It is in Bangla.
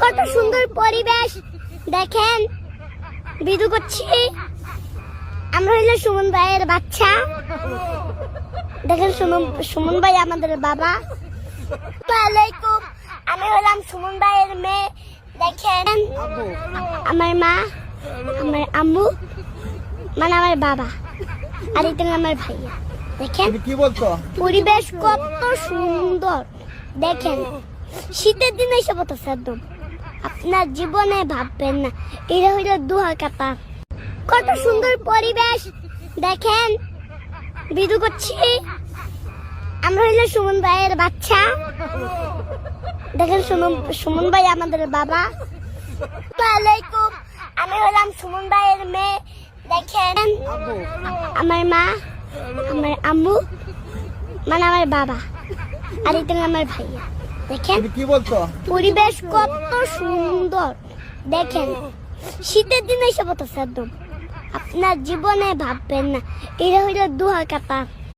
কত সুন্দর পরিবেশ দেখেন। ভিডিও করছি, আমরা হইলো সুমন ভাইয়ের বাচ্চা। দেখেন সুমন ভাই আমাদের বাবা। আসসালামাইকুম, আমি হলাম সুমন ভাইয়ের মেয়ে। দেখেন আমার মা, আমার আম্মু, মানে আমার বাবা, আর এটা আমার ভাইয়া। দেখেন কি বলছো? পরিবেশ কত সুন্দর দেখেন। শীতের দিনে এসে পড়তেছে একদম, আপনার জীবনে ভাববেন না। এটা হইল দুয়াকাতা। কত সুন্দর পরিবেশ দেখেন। ভিডিও করছি, আমরা হইলো সুমন ভাইয়ের বাচ্চা। দেখেন সুমন ভাই আমাদের বাবা। আসসালামাইকুম, আমি হলাম সুমন ভাইয়ের মেয়ে। দেখেন আমার মা, আমার আম্মু, মানে আমার বাবা, আর এটা আমার ভাইয়া। দেখেন কি বলছো? পরিবেশ কত সুন্দর দেখেন। শীতের দিনে এসে পড়তেছে একদম, আপনার জীবনে ভাববেন না। এটা হইল দুয়াকাতা।